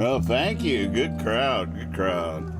Well, thank you. Good crowd. Good crowd.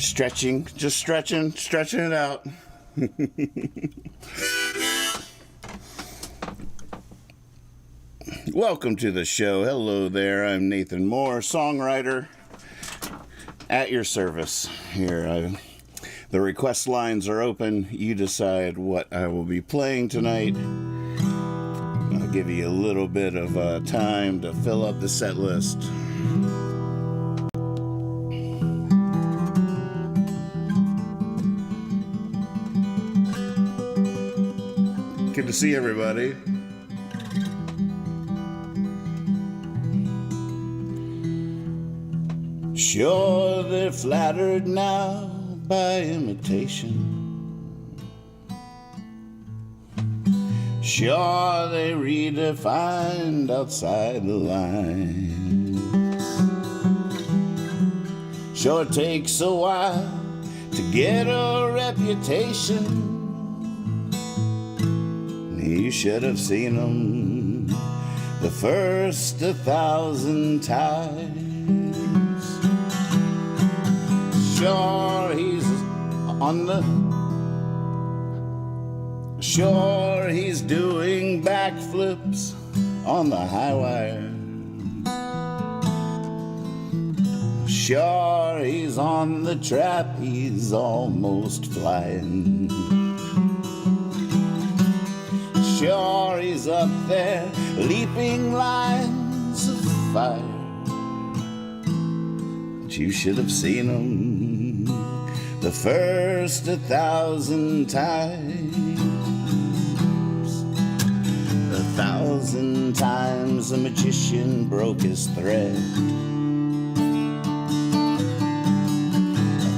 Stretching, just stretching it out. Welcome to the show. Hello there. I'm Nathan Moore, songwriter at your service here. The request lines are open. You decide what I will be playing tonight. I'll give you a little bit of time to fill up the set list. Good to see everybody. Sure, they're flattered now by imitation. Sure, they redefined outside the line. Sure, it takes a while to get a reputation. You should have seen him the first 1,000 times. Sure, he's Sure, he's doing backflips on the highwire. Sure, he's on the trapeze, almost flying. Sure, he's up there leaping lines of fire. But you should have seen him the first 1,000 times. 1,000 times a magician broke his thread.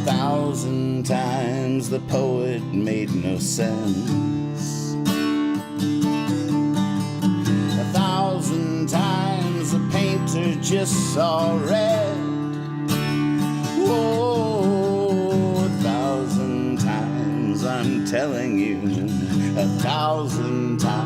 1,000 times the poet made no sense. 1,000 times the painter just saw red. Whoa, 1,000 times, I'm telling you, 1,000 times.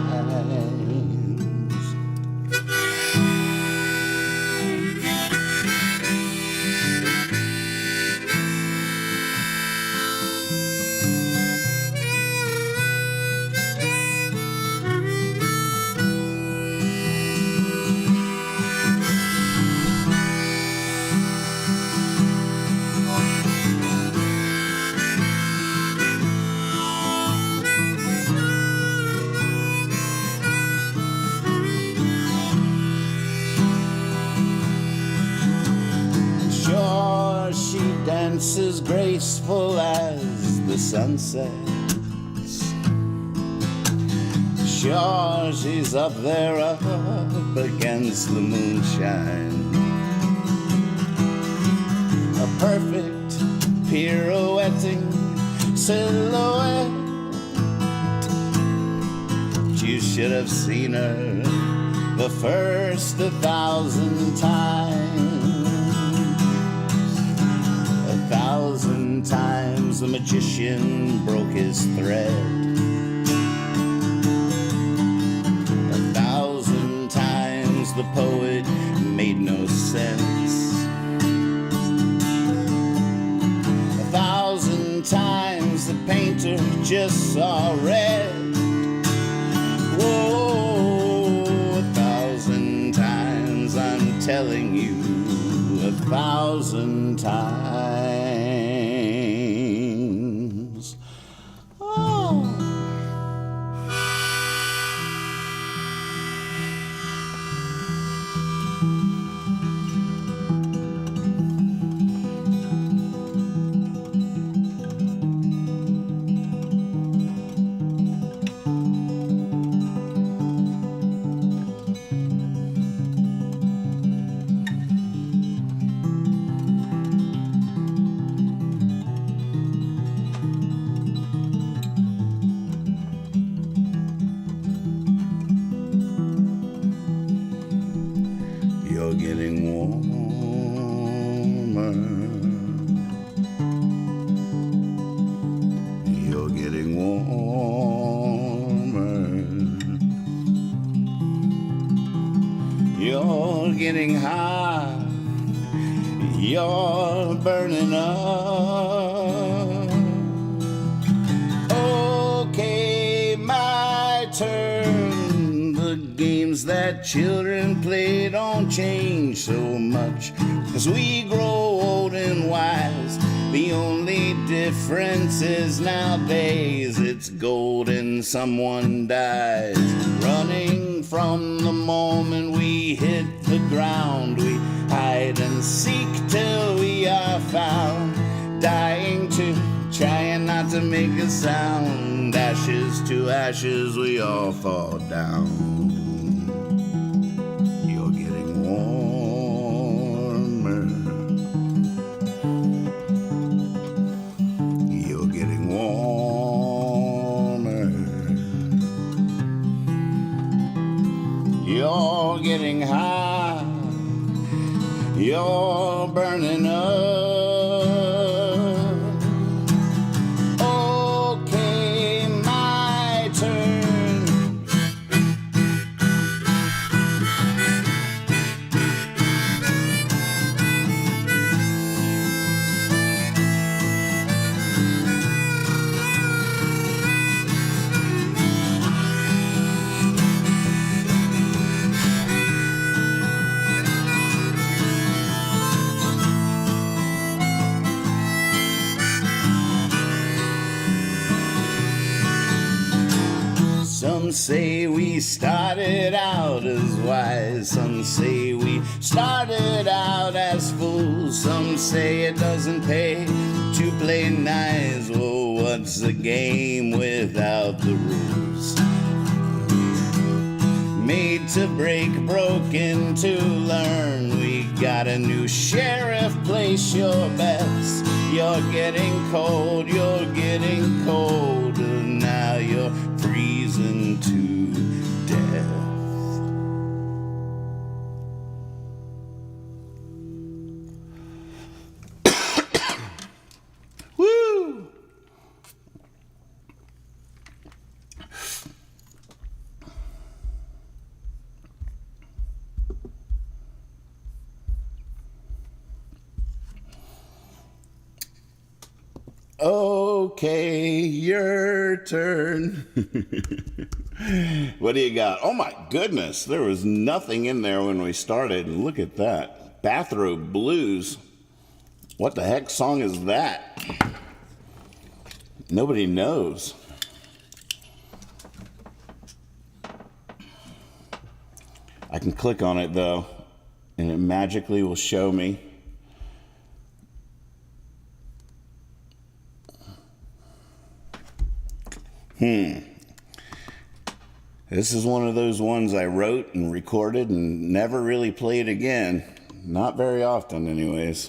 As graceful as the sunsets. Sure, she's up there up against the moonshine. A perfect pirouetting silhouette. You should have seen her the first 1,000 times. 1,000 times the magician broke his thread. 1,000 times the poet made no sense. 1,000 times the painter just saw red. Whoa, 1,000 times, I'm telling you, 1,000 times. You're getting warmer. You're getting warmer. You're getting hot. You're burning up. turn. The games that children play don't change so much as we grow old and wise. The only difference is nowadays it's gold and someone dies. Running from the moment we hit the ground, we hide and seek till we are found. Dying to, trying not to make a sound. Ashes to ashes, we all fall down. You're getting warmer. You're getting warmer. You're getting hot. You're burning up. Some say we started out as wise. Some say we started out as fools. Some say it doesn't pay to play nice. Well, what's a game without the rules? Made to break, broken to learn. We got a new sheriff, place your bets. You're getting cold, you're getting colder. Now you're freezing to death. Woo! Okay, your turn. What do you got? Oh my goodness, there was nothing in there when we started. Look at that. Bathrobe Blues. What the heck song is that? Nobody knows. I can click on it though, and it magically will show me. This is one of those ones I wrote and recorded and never really played again. Not very often, anyways.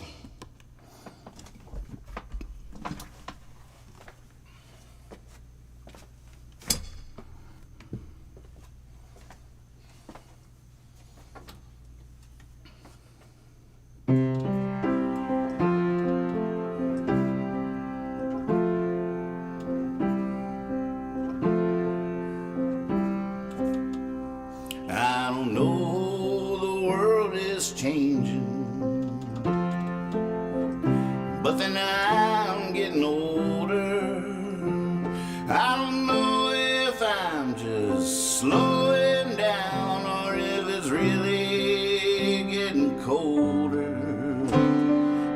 I don't know, the world is changing, but then I'm getting older. I don't know if I'm just slowing down or if it's really getting colder.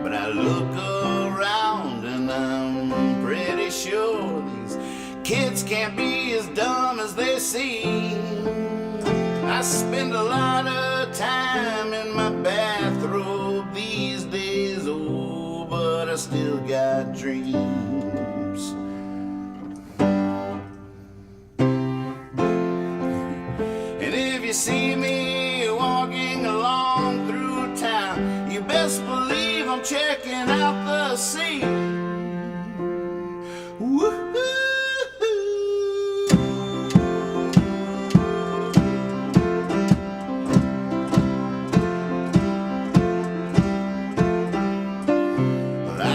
But I look around and I'm pretty sure these kids can't be as dumb as they seem. I spend a lot of time in my bathrobe these days, oh, but I still got dreams. And if you see me walking along through town, you best believe I'm checking out the scene. Woo-hoo!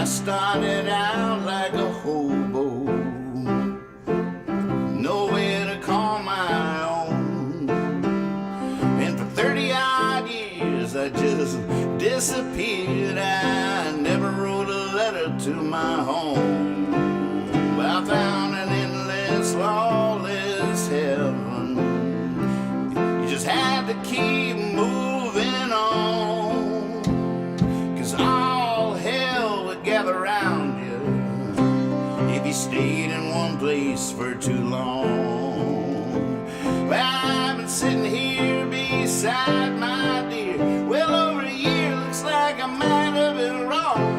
Started out like a hobo, nowhere to call my own, and for 30-odd years I just disappeared. I never wrote a letter to my home. I found an endless, lawless heaven. to keep moving on, 'cause all hell would gather around you if you stayed in one place for too long. Well, I've been sitting here beside my dear, well over a year, looks like I might have been wrong.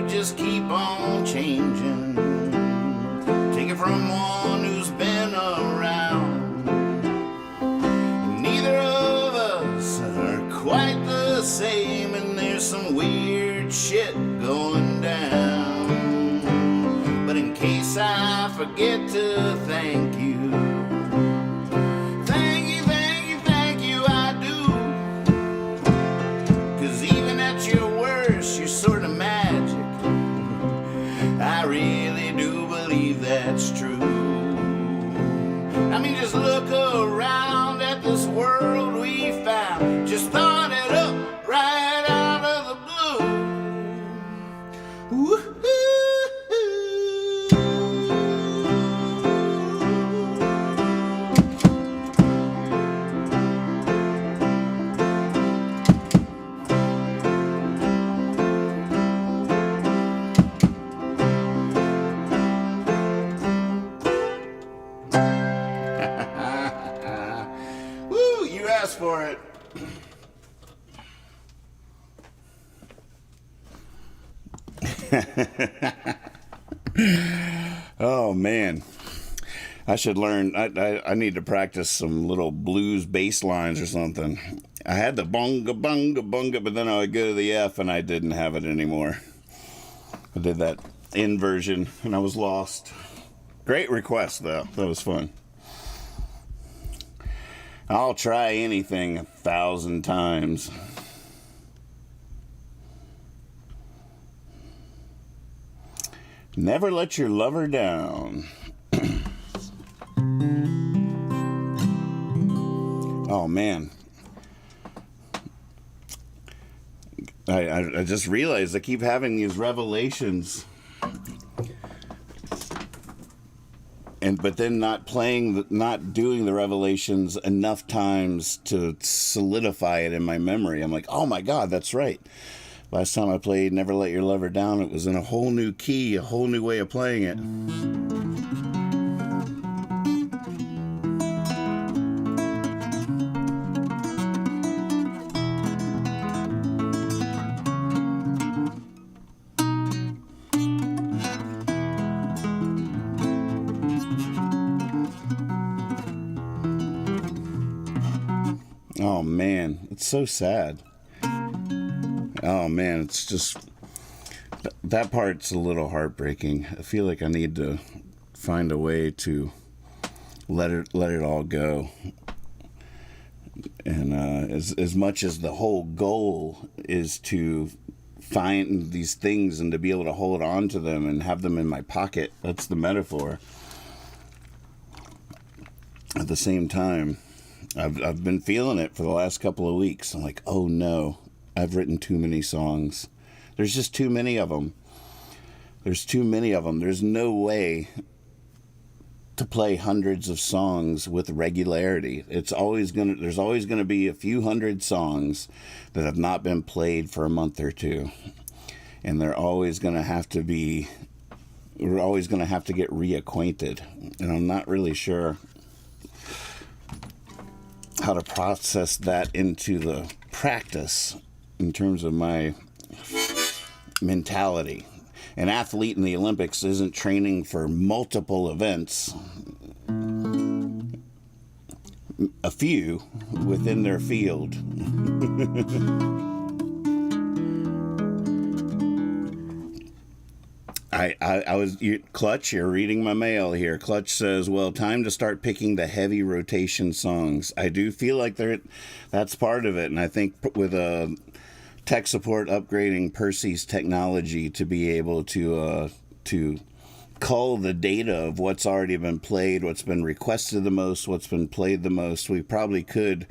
Just keep on changing. Take it from one who's been around. And neither of us are quite the same, and there's some weird shit going down. But in case I forget to thank you, I do. 'Cause even at your worst, you're sort of magic. I really do believe that's true. I mean, just look around at this world we found. Just thought it up right out of the blue. Woo-hoo. For it. Oh man, I should learn. I need to practice some little blues bass lines or something. I had the bunga bunga bunga, but then I would go to the F and I didn't have it anymore. I did that inversion and I was lost. Great request though. That was fun. I'll try anything 1,000 times. Never let your lover down. Oh man. I just realized I keep having these revelations. But then not doing the revelations enough times to solidify it in my memory. I'm like, oh my God, that's right. Last time I played Never Let Your Lover Down, it was in a whole new key, a whole new way of playing it. Oh man, it's so sad. Oh man, it's just that part's a little heartbreaking. I feel like I need to find a way to let it all go. And as much as the whole goal is to find these things and to be able to hold on to them and have them in my pocket, that's the metaphor. At the same time, I've been feeling it for the last couple of weeks. I'm like, oh no, I've written too many songs. There's just too many of them. There's too many of them. There's no way to play hundreds of songs with regularity. There's always gonna be a few hundred songs that have not been played for a month or two, and we're always gonna have to get reacquainted. And I'm not really sure how to process that into the practice in terms of my mentality. An athlete in the Olympics isn't training for multiple events. a few within their field. Clutch, you're reading my mail here. Clutch says, well, time to start picking the heavy rotation songs. I do feel like that's part of it. And I think with tech support upgrading Percy's technology to be able to cull the data of what's already been played, what's been requested the most, what's been played the most, we probably could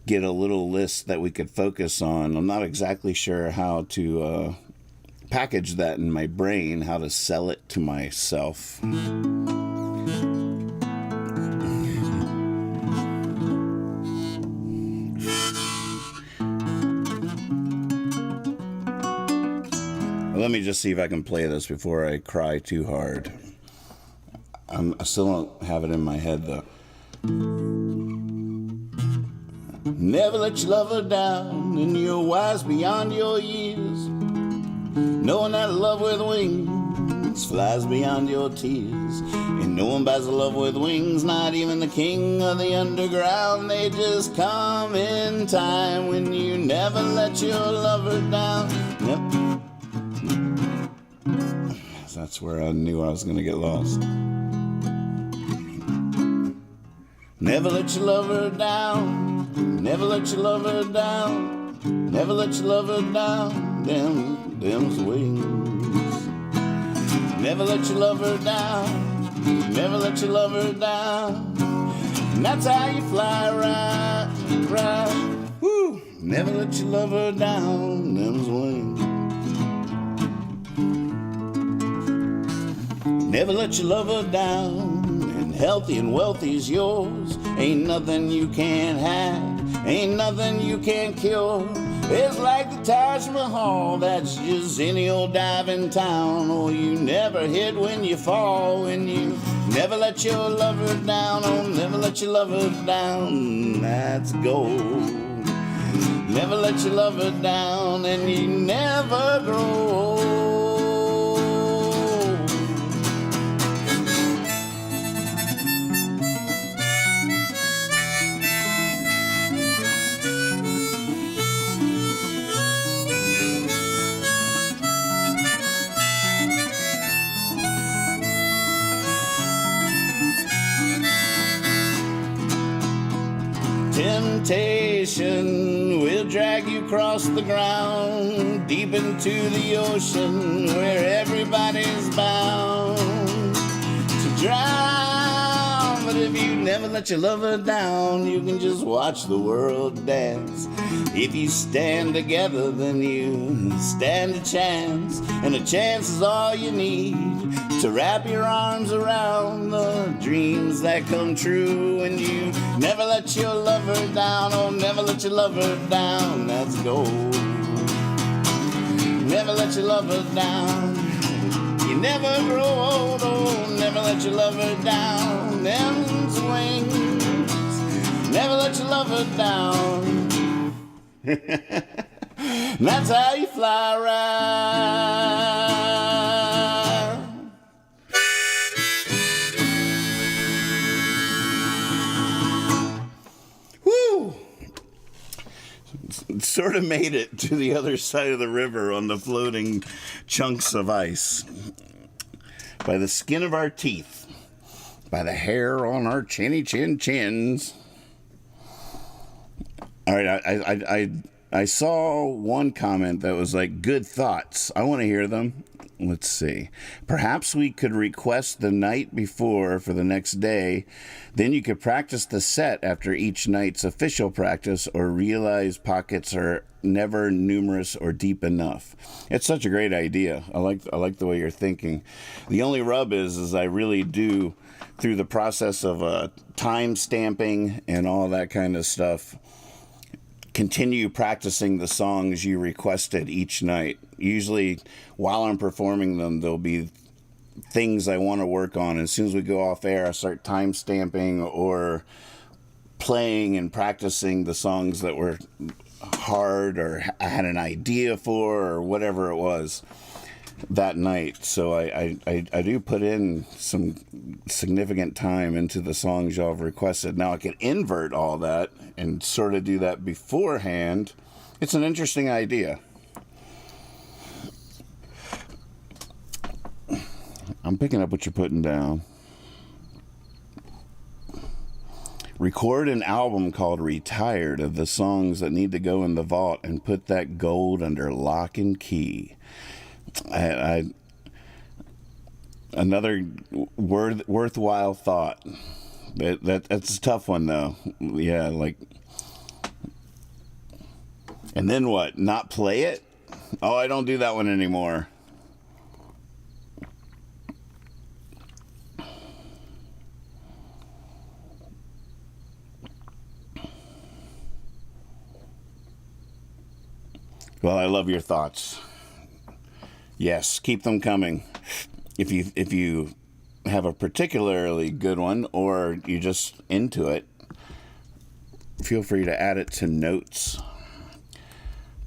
get a little list that we could focus on. I'm not exactly sure how to package that in my brain, how to sell it to myself. Let me just see if I can play this before I cry too hard. I still don't have it in my head though. Never let your lover down, and you're wise beyond your years. Knowing that love with wings flies beyond your tears. And no one buys a love with wings, not even the king of the underground. They just come in time when you never let your lover down. Yep. That's where I knew I was going to get lost. Never let your lover down. Never let your lover down. Never let your lover down. Them's wings. Never let your lover down. Never let your lover down. And that's how you fly right. Woo! Never let your lover down. Them's wings. Never let your lover down. And healthy and wealthy's yours. Ain't nothing you can't have. Ain't nothing you can't cure. It's like the Taj Mahal, that's just any old dive in town. Oh, you never hit when you fall, when you never let your lover down. Oh, never let your lover down, that's gold. Never let your lover down, and you never grow old. Temptation will drag you across the ground, deep into the ocean where everybody's bound to drown. But if you never let your lover down, you can just watch the world dance. If you stand together, then you stand a chance, and a chance is all you need to wrap your arms around the dreams that come true. And you never let your lover down. Oh, never let your lover down. That's gold. Never let your lover down. You never grow old. Oh, never let your lover down. Them swings. Never let your lover down. That's how you fly right. Sort of made it to the other side of the river on the floating chunks of ice. By the skin of our teeth. By the hair on our chinny chins. All right, I saw one comment that was like, good thoughts. I want to hear them. Let's see. Perhaps we could request the night before for the next day. Then you could practice the set after each night's official practice, or realize pockets are never numerous or deep enough. It's such a great idea. I like the way you're thinking. The only rub is I really do, through the process of time stamping and all that kind of stuff, continue practicing the songs you requested each night. Usually, while I'm performing them, there'll be things I want to work on. As soon as we go off air, I start time stamping or playing and practicing the songs that were hard or I had an idea for or whatever it was. that night. So I do put in some significant time into the songs y'all have requested. Now I can invert all that and sort of do that beforehand. It's an interesting idea. I'm picking up what you're putting down. Record an album called Retired of the songs that need to go in the vault and put that gold under lock and key. Another worthwhile thought. That's a tough one though. Yeah, like, and then what? Not play it? Oh, I don't do that one anymore. Well, I love your thoughts. Yes, keep them coming. If you have a particularly good one or you're just into it, feel free to add it to notes.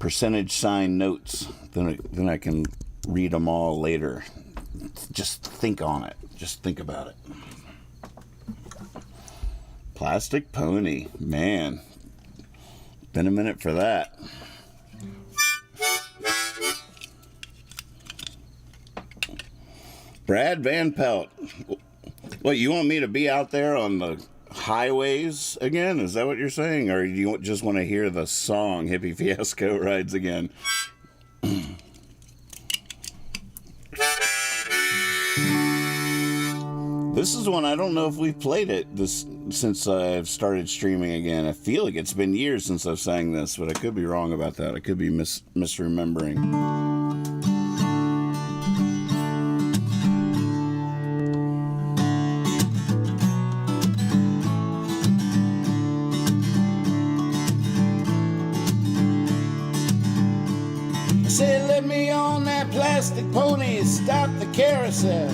% notes. Then I can read them all later. Just think on it. Just think about it. Plastic Pony. Man, been a minute for that. Brad Van Pelt. What, you want me to be out there on the highways again? Is that what you're saying? Or do you just want to hear the song Hippie Fiasco Rides Again? This is one I don't know if we've played it since I've started streaming again. I feel like it's been years since I've sang this, but I could be wrong about that. I could be misremembering. Say, let me on that plastic pony, stop the carousel,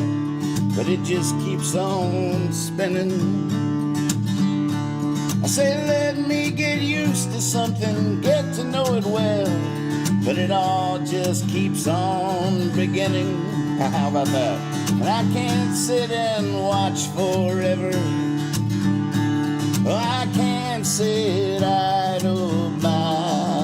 but it just keeps on spinning. I say, let me get used to something, get to know it well, but it all just keeps on beginning. How about that? And I can't sit and watch forever. I can't sit idle by.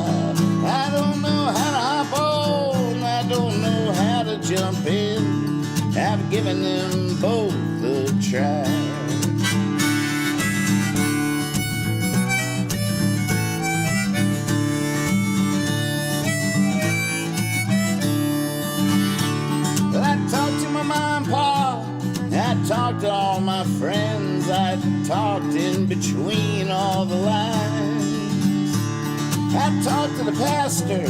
I don't know how to hop on, I don't know how to jump in. I've given them both a try. But I talked to my mom and pa, I talked to all my friends, I talked in between all the lines. I talked to the pastor,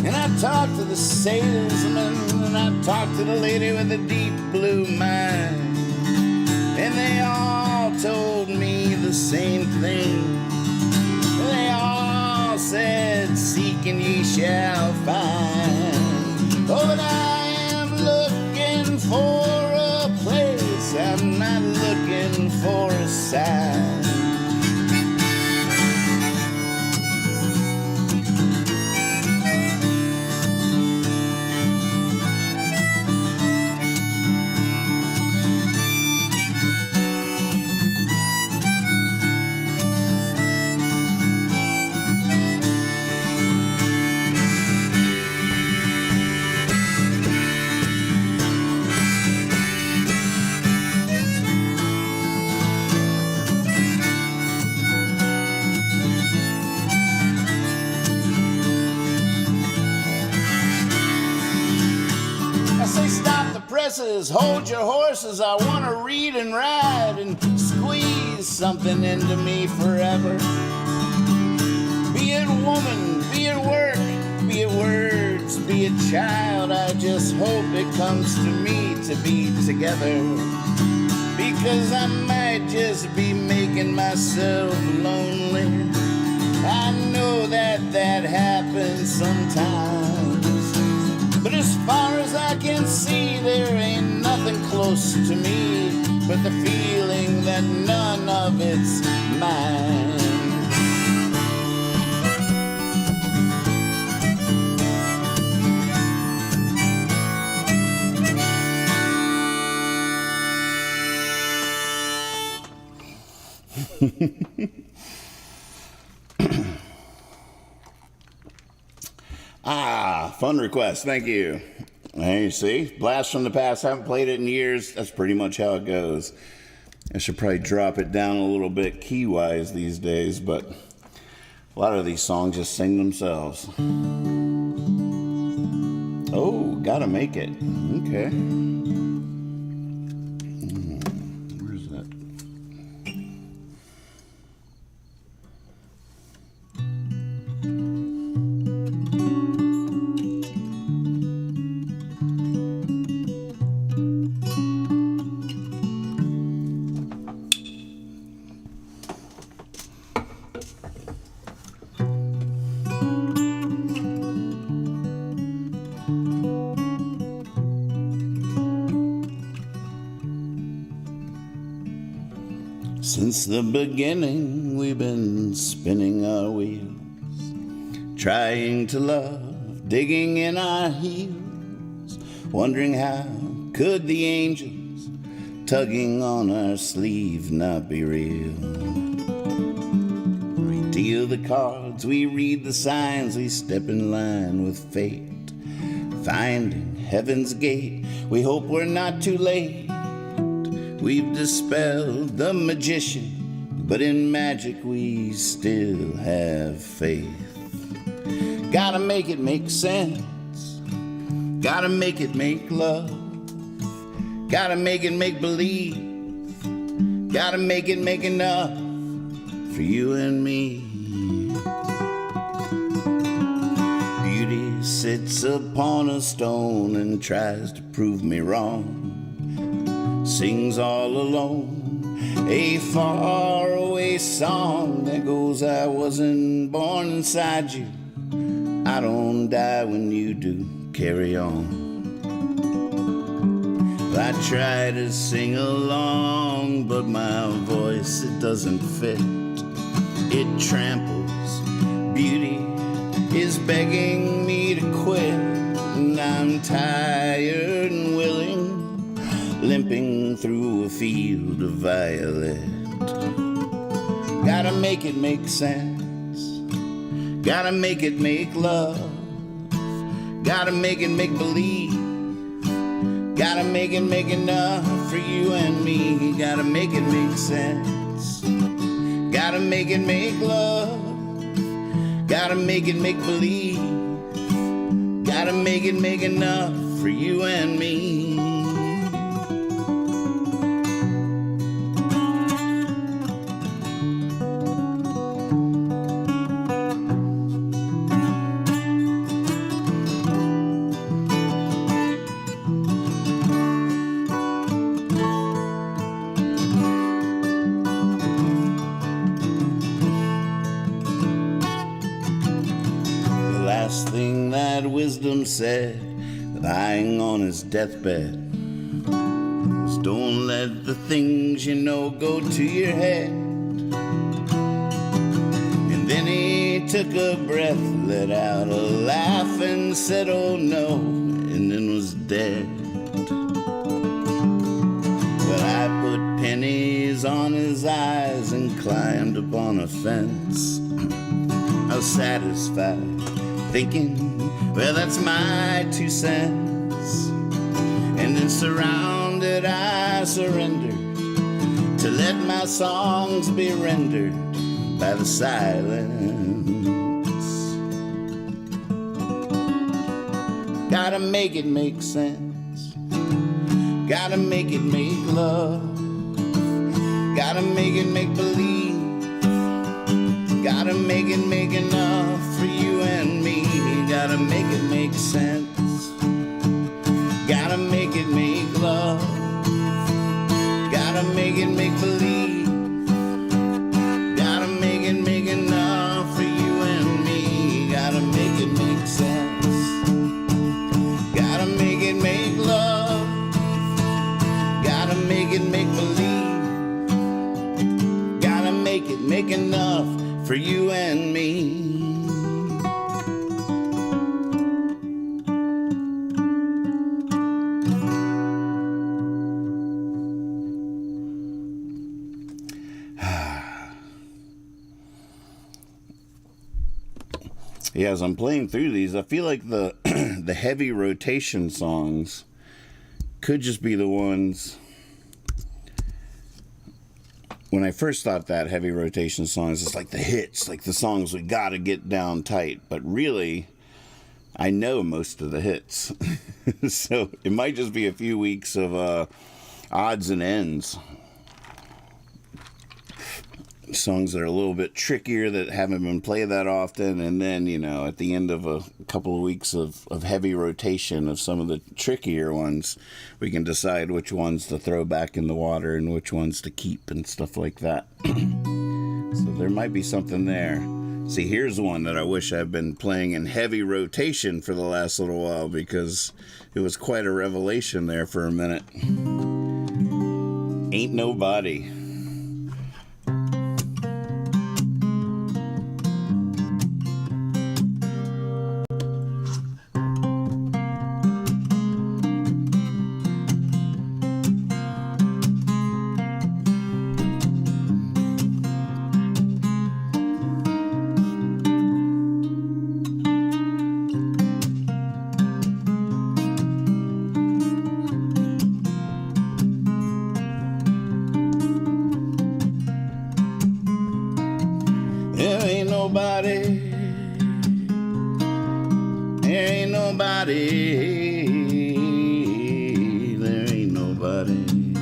and I talked to the salesman, and I talked to the lady with the deep blue mind. And they all told me the same thing. They all said, seek and ye shall find. Oh, but I am looking for a place, I'm not looking for a sign. Hold your horses, I want to read and ride and squeeze something into me forever. Be it woman, be it work, be it words, be it child, I just hope it comes to me to be together. Because I might just be making myself lonely. I know that happens sometimes. But as far as I can see, there ain't nothing close to me but the feeling that none of it's mine. Fun request. Thank you. There you see. Blast from the past. Haven't played it in years. That's pretty much how it goes. I should probably drop it down a little bit key-wise these days, but a lot of these songs just sing themselves. Oh, Gotta Make It. Okay. Where's that? Since the beginning, we've been spinning our wheels, trying to love, digging in our heels, wondering how could the angels tugging on our sleeve not be real. We deal the cards, we read the signs, we step in line with fate, finding heaven's gate. We hope we're not too late. We've dispelled the magician, but in magic we still have faith. Gotta make it make sense, gotta make it make love, gotta make it make believe, gotta make it make enough for you and me. Beauty sits upon a stone and tries to prove me wrong, sings all alone a faraway song that goes, I wasn't born inside you, I don't die when you do, carry on. I try to sing along, but my voice, it doesn't fit, it tramples. Beauty is begging me to quit, and I'm tired and willing, limping through a field of violet. Gotta make it make sense, gotta make it make love, gotta make it make believe, gotta make it make enough for you and me. Gotta make it make sense, gotta make it make love, gotta make it make believe, gotta make it make enough for you and me. Last thing that wisdom said, lying on his deathbed, was don't let the things you know go to your head. And then he took a breath, let out a laugh and said, oh no, and then was dead. Well, I put pennies on his eyes and climbed upon a fence. I was satisfied, thinking, well, that's my 2 cents. And then surrounded, I surrendered to let my songs be rendered by the silence. Gotta make it make sense, gotta make it make love, gotta make it make believe, gotta make it make enough for you and me. Gotta make it make sense, gotta make it make love, gotta make it make believe, gotta make it make enough for you and me. Gotta make it make sense, gotta make it make love, gotta make it make believe, gotta make it make enough for you and me. Yeah, as I'm playing through these, I feel like the the heavy rotation songs could just be the ones. When I first thought that heavy rotation songs, it's like the hits, like the songs we gotta get down tight. But really, I know most of the hits. So it might just be a few weeks of odds and ends. Songs that are a little bit trickier that haven't been played that often, and then, you know, at the end of a couple of weeks of heavy rotation of some of the trickier ones, we can decide which ones to throw back in the water and which ones to keep and stuff like that. So there might be something there. See, here's one that I wish I'd been playing in heavy rotation for the last little while, because it was quite a revelation there for a minute. Ain't Nobody. There ain't nobody, there ain't nobody, there ain't nobody,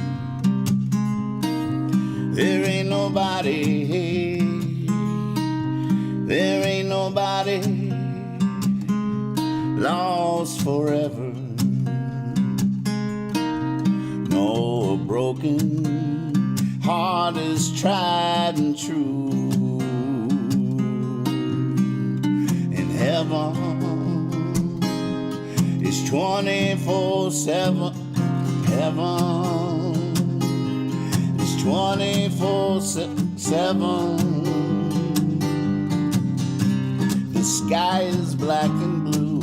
there ain't nobody, there ain't nobody lost forever. No broken heart is tried and true. Heaven is 24/7. Heaven is 24/7. The sky is black and blue.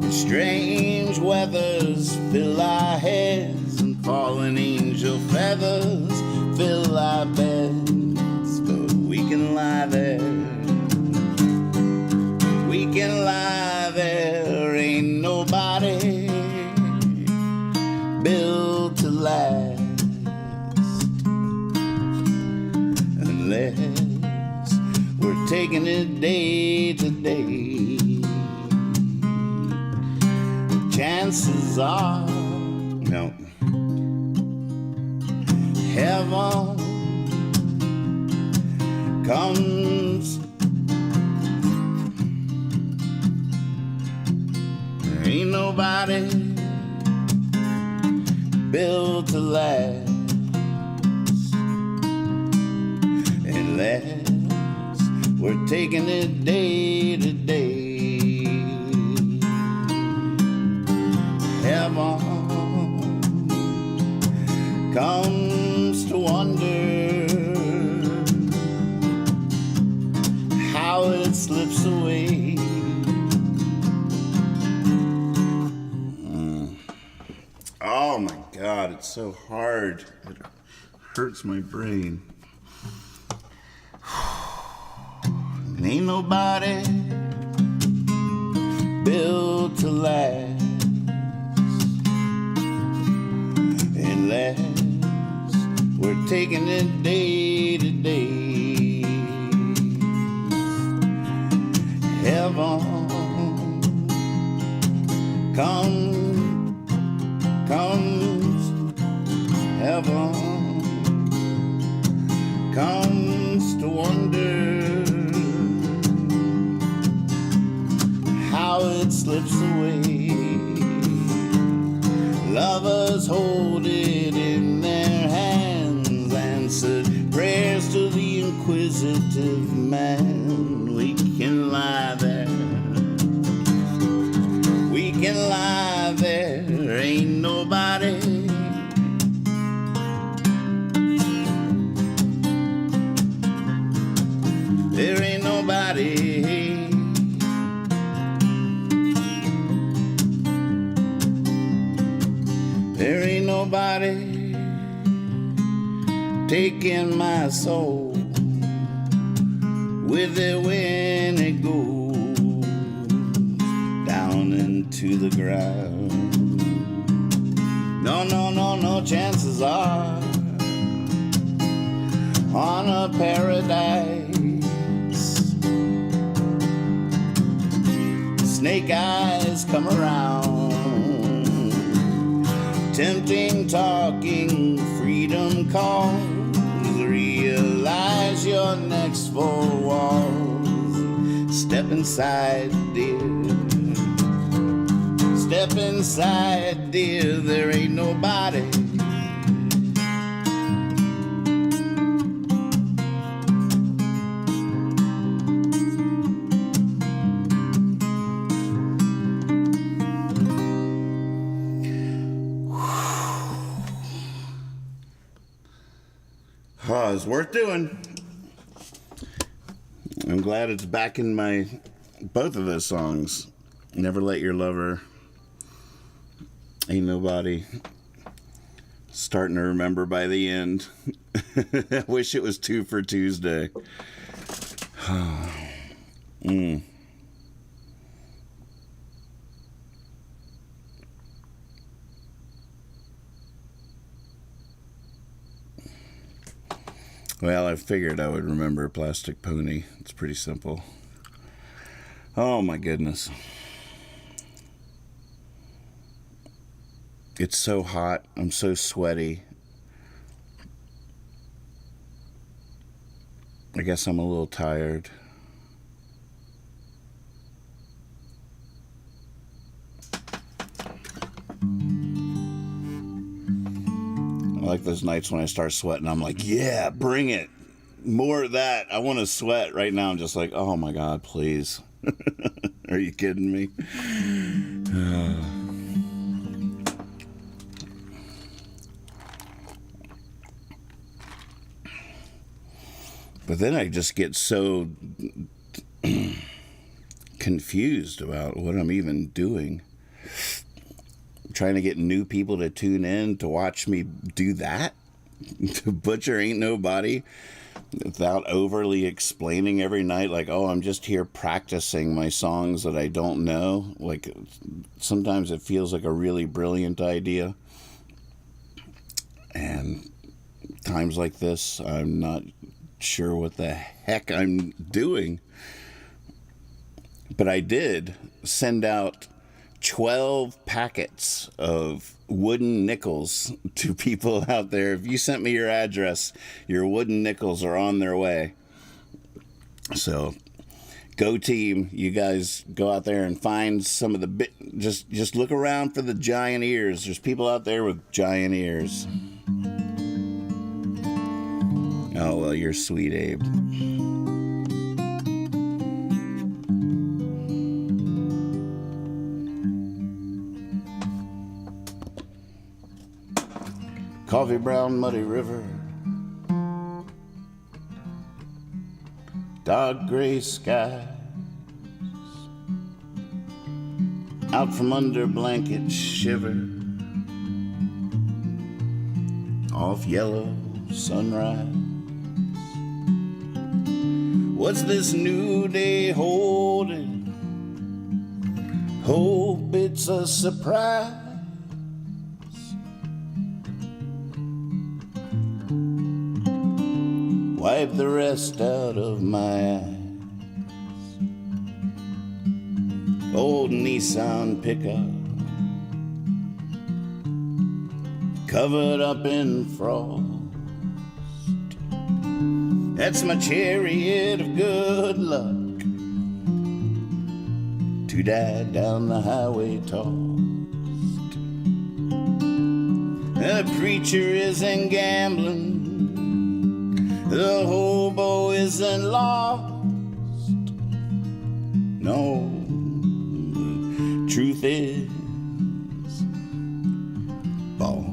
And strange weathers fill our heads, and fallen angel feathers fill our beds. But we can lie there. We can lie there, ain't nobody built to last, unless we're taking it day to day. Chances are, no, heaven comes. Ain't nobody built to last, unless we're taking it day to day. Heaven comes to wonder how it slips away. Oh my God, it's so hard. It hurts my brain. And ain't nobody built to last, unless we're taking it day to day. Heaven comes, heaven comes to wonder how it slips away. Lovers hold it in their hands, answered prayers to the inquisitive man. We can lie there, we can lie there, ain't nobody there ain't nobody there ain't nobody taking my soul. with it when it goes down into the ground. No, no, no, no, chances are on a paradise snake eyes come around, tempting, talking, freedom calls. Realize your next 4 walls. Step inside, dear. Step inside, dear. There ain't nobody. Oh, it's worth doing. I'm glad it's back in my both of those songs. Never Let Your Lover, Ain't Nobody, Starting to Remember by the End. I wish it was 2 for Tuesday. Well, I figured I would remember Plastic Pony. It's pretty simple. Oh my goodness. It's so hot. I'm so sweaty. I guess I'm a little tired. I like those nights when I start sweating. I'm like, yeah, bring it. More of that. I want to sweat. Right now I'm just like, oh my God, please. Are you kidding me? But then I just get so confused about what I'm even doing. Trying to get new people to tune in to watch me do that. To butcher Ain't Nobody without overly explaining every night, like, oh, I'm just here practicing my songs that I don't know. Like, sometimes it feels like a really brilliant idea. And times like this, I'm not sure what the heck I'm doing. But I did send out 12 packets of wooden nickels to people out there. If you sent me your address, your wooden nickels are on their way. So go team. You guys go out there and find some of the just look around for the giant ears. There's people out there with giant ears. Oh, well, you're sweet, Abe. Coffee brown muddy river, dark gray skies, out from under blankets shiver, off yellow sunrise. What's this new day holding? Hope it's a surprise. Wipe the rest out of my eyes. Old Nissan pickup, covered up in frost. That's my chariot of good luck, to die down the highway tossed. The preacher isn't gambling, the hobo isn't lost. No, the truth is, boss.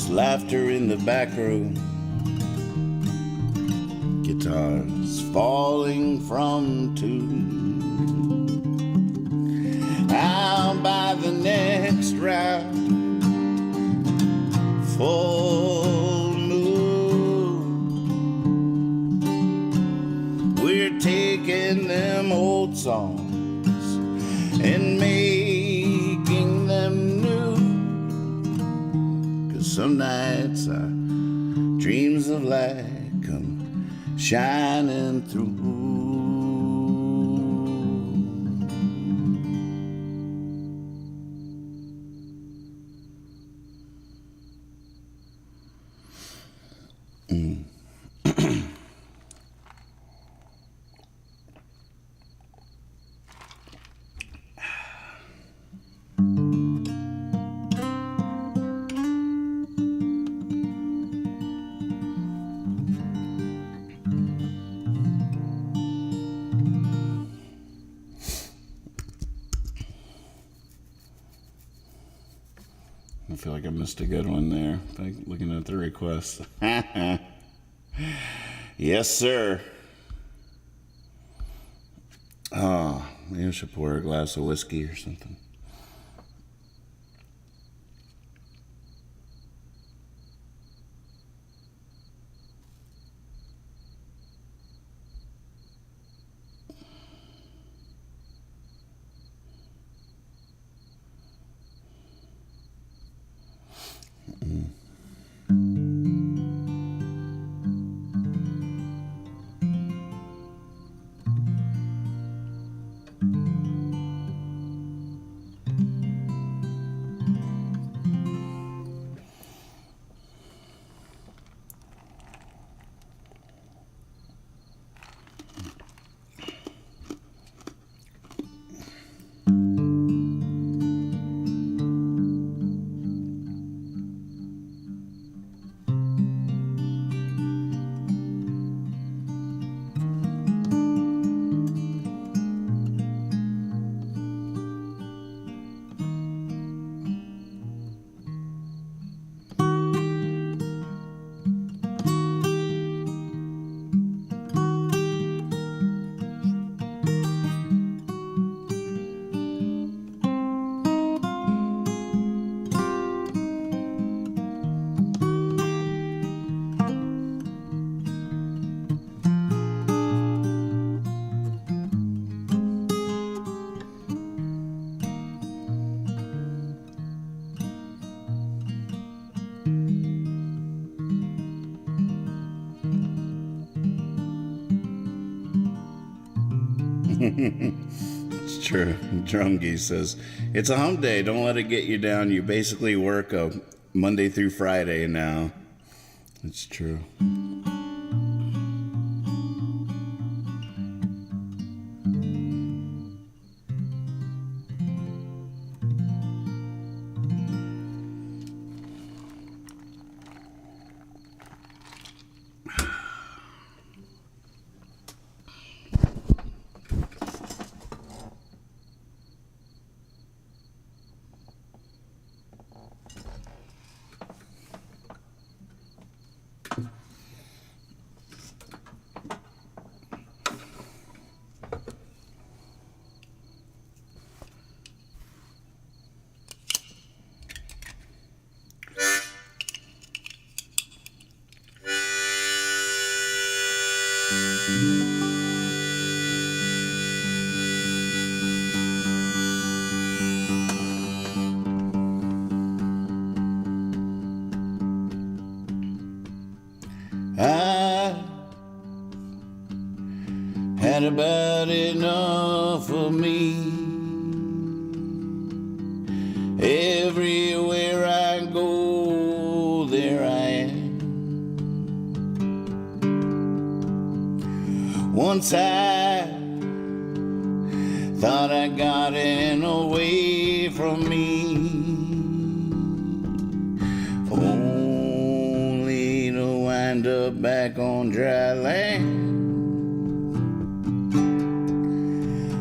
There's laughter in the back room, guitars falling from tune. I'll buy the next round, full moon. We're taking them old songs and making them new. 'Cause some nights our dreams of light come shining through. I feel like I missed a good one there, looking at the request. Yes, sir. Oh, maybe I should pour a glass of whiskey or something. It's true. Drumgy says, it's a hump day. Don't let it get you down. You basically work a Monday through Friday now. It's true. I had about enough of me. Everywhere I go, there I am. Once I thought I got in away from me, only to wind up back on dry land.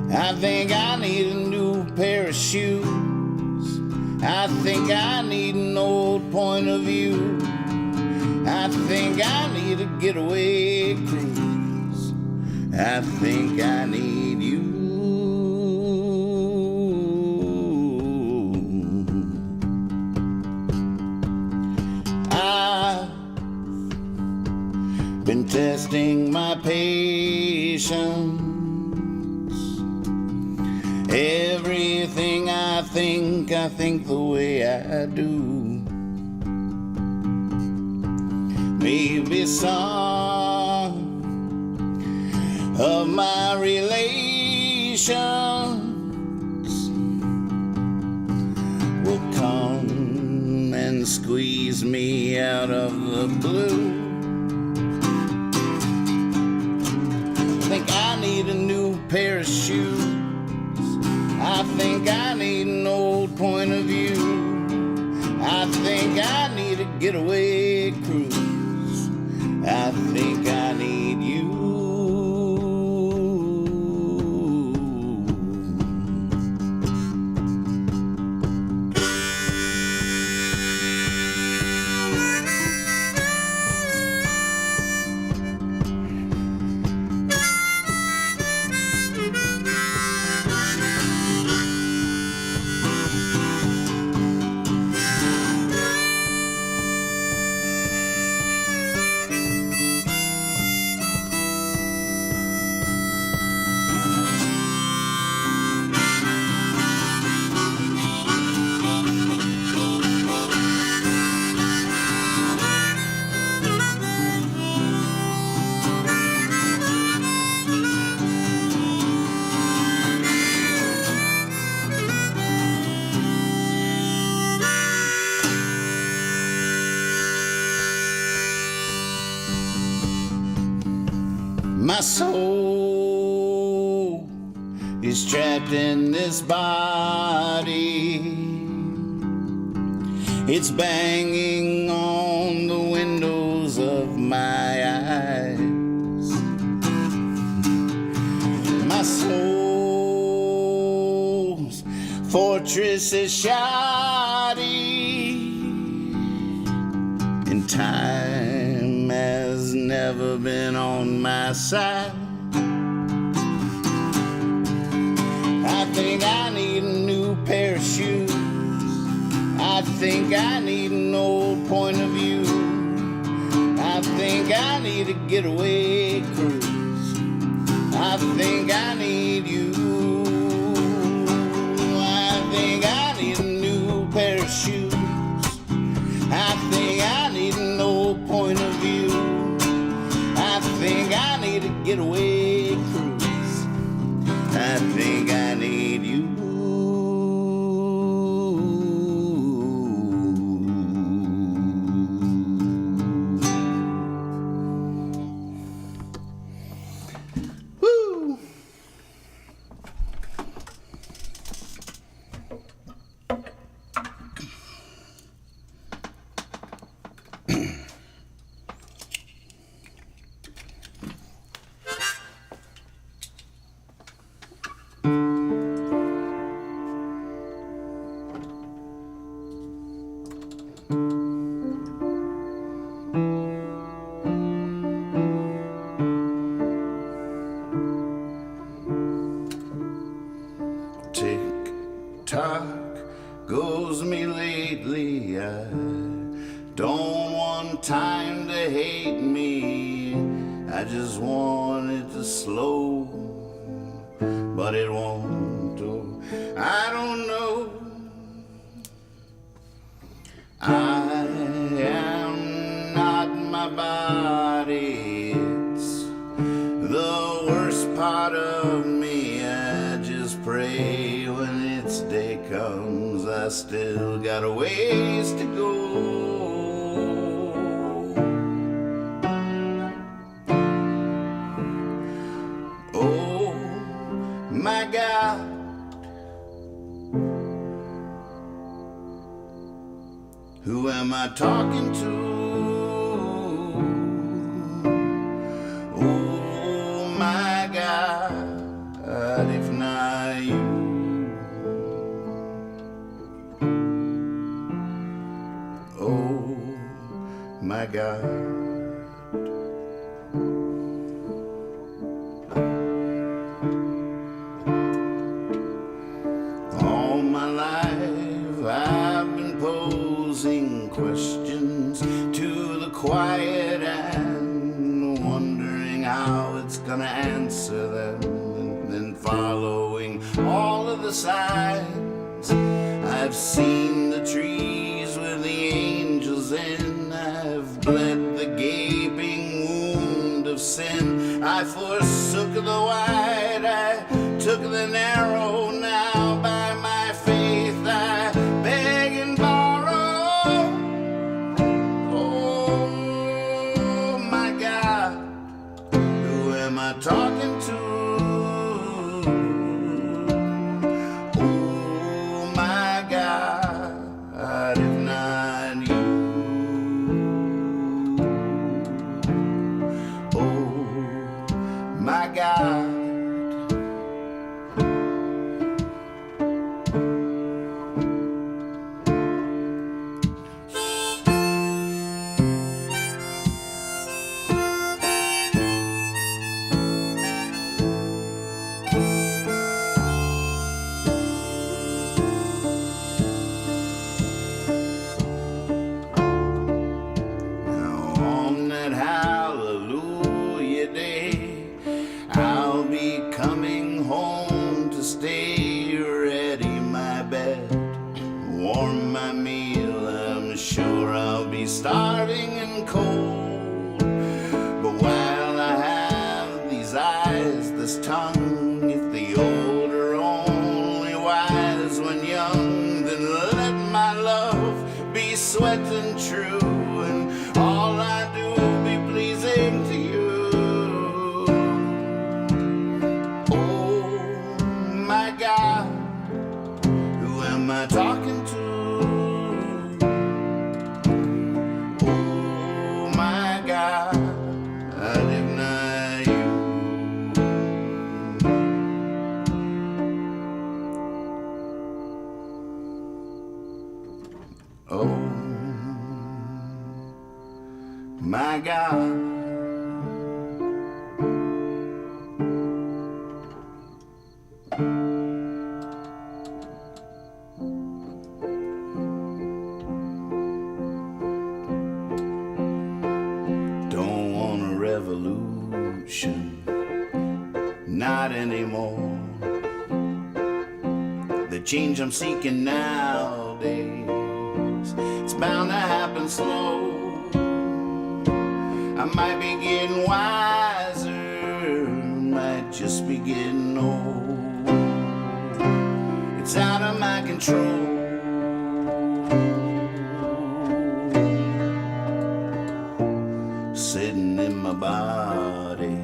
I think I need a new pair of shoes. I think I need an old point of view. I think I need a getaway cruise. I think I need you. I've been testing my patience. Everything I think the way I do. Maybe some of my relations will come and squeeze me out of the blue. Think I need a new pair of shoes. I think I need an old point of view. I think I need a getaway cruise. I think I need you. My soul is trapped in this body. It's banging on the windows of my eyes. My soul's fortress is shoddy, and time has never been on my side. I think I need a new pair of shoes. I think I need an old point of view. I think I need a getaway cruise. I think I need you. I think I need a new pair of shoes. I think I need an old point of view. I think I need a getaway cruise. I think I need you. Woo! Tick-tock goes me lately. I don't want time to hate me. I just want it to slow, but it won't. Oh, I don't know. I am not my body. It's the worst part of me. I just pray when its day comes, I still got a ways to go. Oh my God, who am I talking to? Oh my God, if not you. my God. All my life I've been posing questions to the quiet and wondering how it's gonna answer them, and then following all of the signs. I've seen the trees with the angels in. I've bled the gaping wound of sin. I forsook the wide, I took the narrow. Now by my faith I beg and borrow. Oh my God, who am I talking to? Oh my God, if not you. Oh my God. Hallelujah day, I'll be coming home to stay. Ready my bed, warm my meal. I'm sure I'll be starving and cold, but while I have these eyes, this tongue, if the old are only wise when young, then let my love be sweat and true, and all I do pleasing to you. Oh my God, who am I talking to? Oh my God, if not you. Oh my God. Don't want a revolution, not anymore. The change I'm seeking nowadays, it's bound to happen slow. I might be getting wiser, might just be getting old. It's out of my control. Sitting in my body,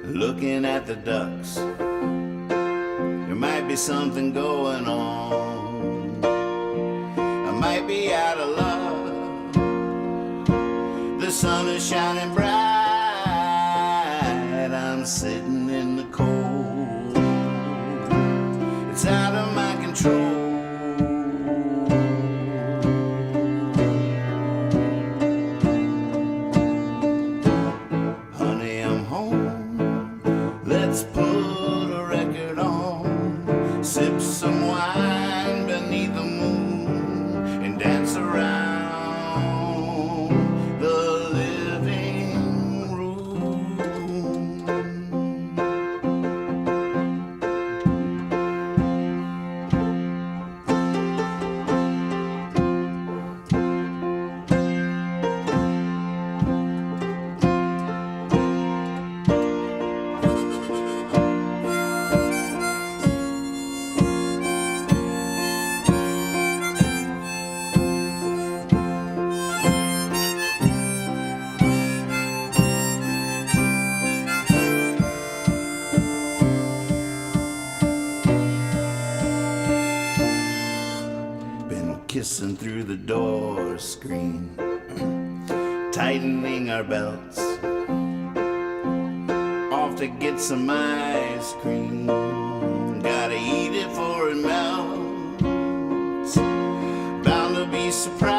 looking at the ducks. There might be something going on. I might be out of luck. The sun is shining bright. I'm sitting in the cold. It's out of my control. Honey, I'm home. Let's put a record on. Sip some wine beneath the moon and dance around. Kissing through the door screen, tightening our belts, off to get some ice cream. Gotta eat it for it melts. Bound to be surprised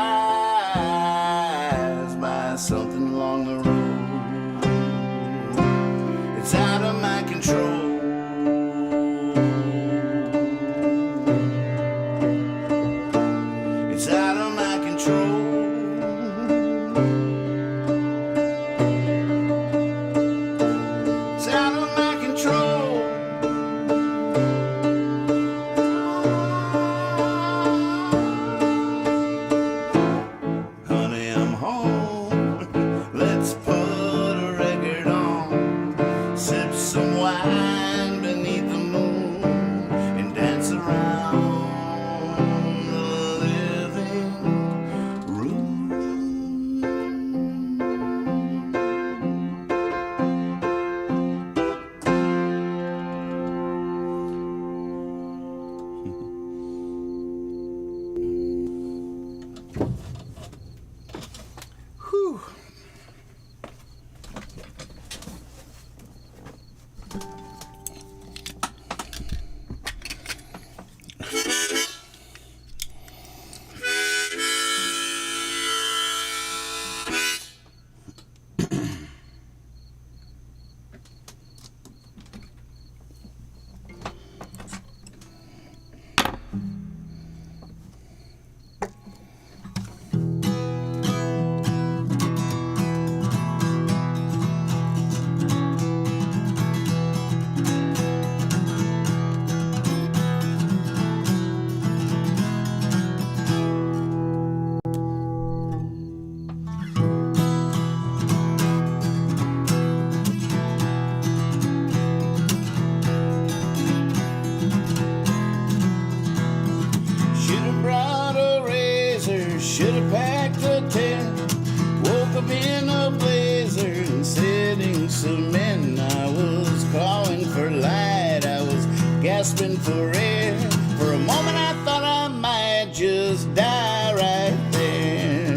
gasping for air. For a moment I thought I might just die right there.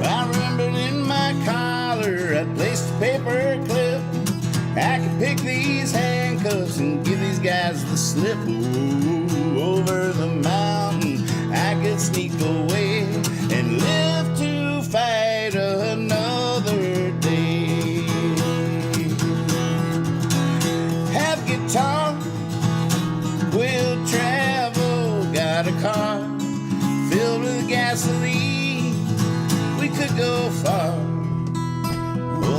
I remembered in my collar I placed a paper clip. I could pick these handcuffs and give these guys the slip. Ooh, over the mountain I could sneak away and live to fight another day. Have guitar, we'll travel, got a car filled with gasoline. We could go far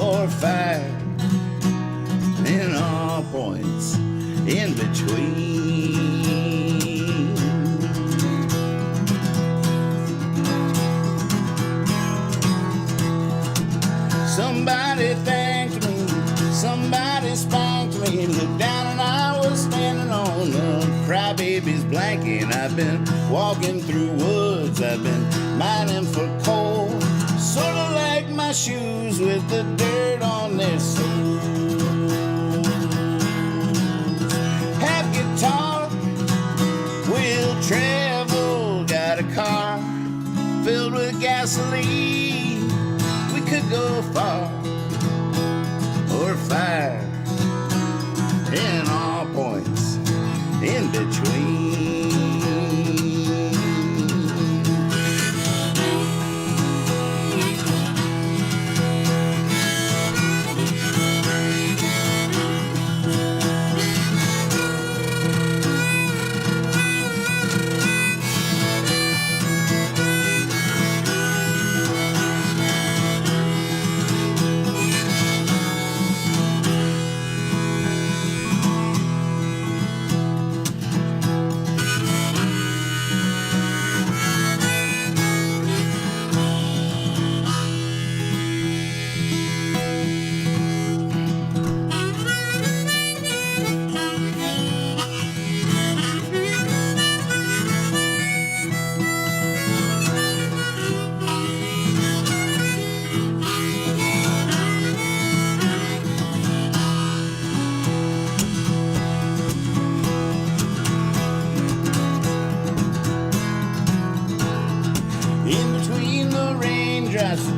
or far, in all points in between. Somebody thanked me, somebody spanked me, looked down and I was standing on a crybaby's blanket. I've been walking through woods, I've been mining for coal, sort of like my shoes with the dirt on their soles. Have guitar, we'll travel, got a car filled with gasoline. We could go far or far, in all points in between.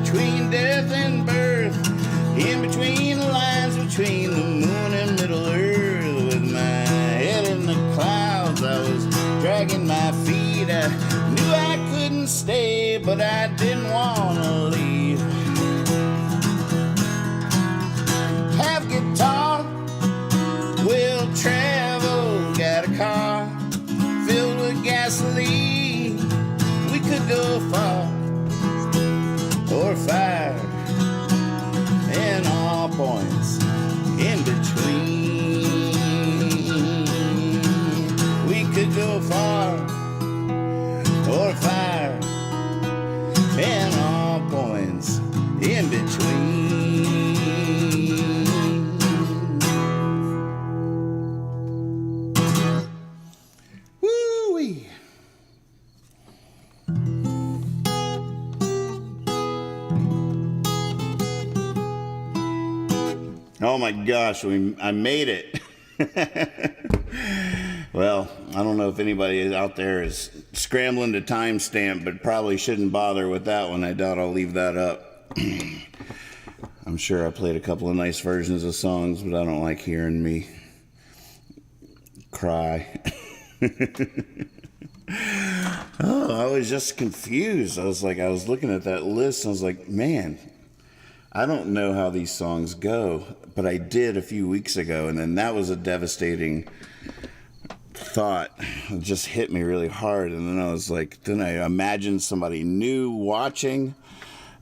Between death and birth, in between the lines between the moon and middle earth, with my head in the clouds, I was dragging my feet. I knew I couldn't stay, but I didn't want to leave. Have guitar, we'll travel, got a car filled with gasoline. We could go far or fire, in all points in between. We could go far or fire, in all points in between. Woo-wee. Oh my gosh, I made it. Well, I don't know if anybody out there is scrambling to timestamp, but probably shouldn't bother with that one. I doubt I'll leave that up. I'm sure I played a couple of nice versions of songs, but I don't like hearing me cry. Oh, I was just confused. I was looking at that list, and I was like, man, I don't know how these songs go, but I did a few weeks ago, and then that was a devastating thought. It just hit me really hard, and then I was like, then I imagined somebody new watching,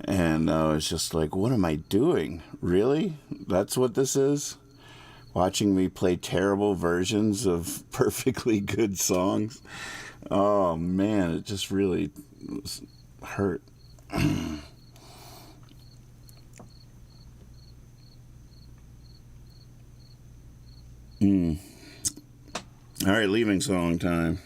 and I was just like, what am I doing? Really? That's what this is? Watching me play terrible versions of perfectly good songs? Oh, man, it just really hurt. All right, leaving song time.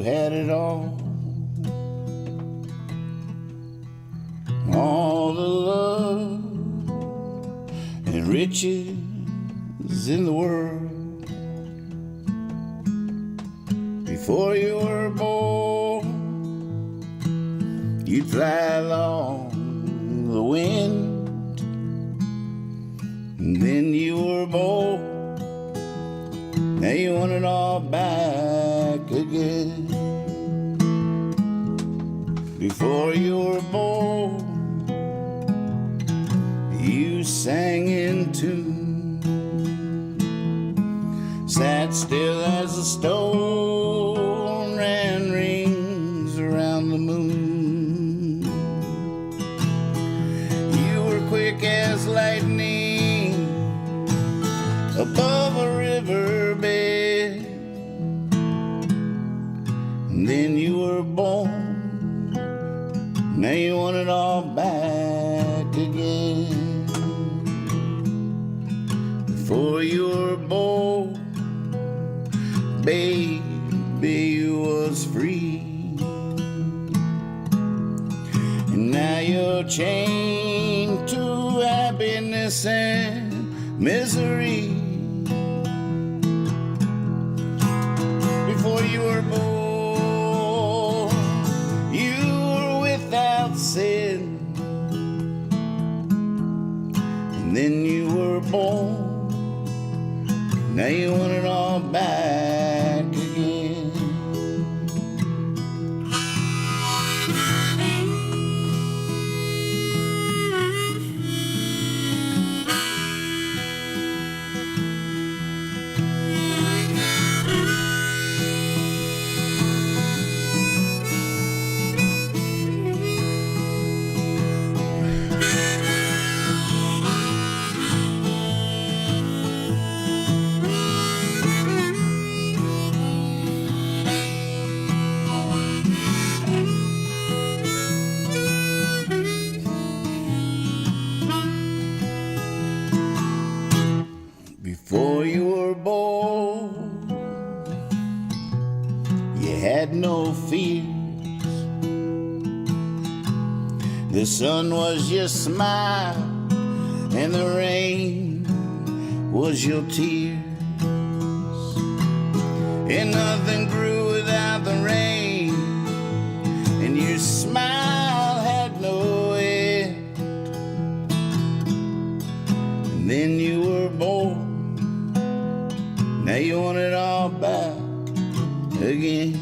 had it all the love and riches in the world. Before you were born, you'd fly along the wind, and then you were born. Now you want it all back again. Before you were born, you sang in tune, sat still as a stone, ran rings around the moon. You were quick as lightning above a riverbed, and then you were born. Now you want it all back again. Before you were born, baby, you was free, and now you're chained to happiness and misery. Before you were born, you were without sin, and then you were born. Now you want it all back again. Before you were born, you had no fears. The sun was your smile, and the rain was your tears. And nothing grew without the rain, and your smile had no end. And then you were born. Now you want it all back again.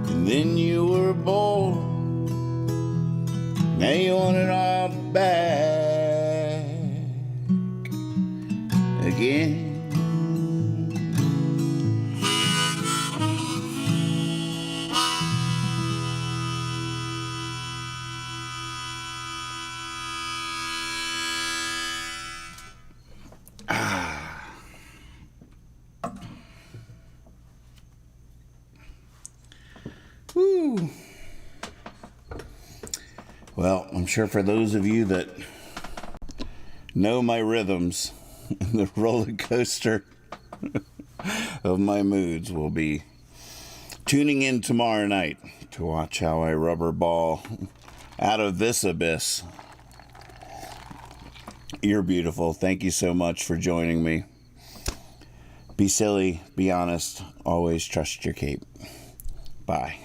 And then you were born. Now you want it all back again. Woo. Well, I'm sure for those of you that know my rhythms, the roller coaster of my moods will be tuning in tomorrow night to watch how I rubber ball out of this abyss. You're beautiful. Thank you so much for joining me. Be silly, be honest, always trust your cape. Bye.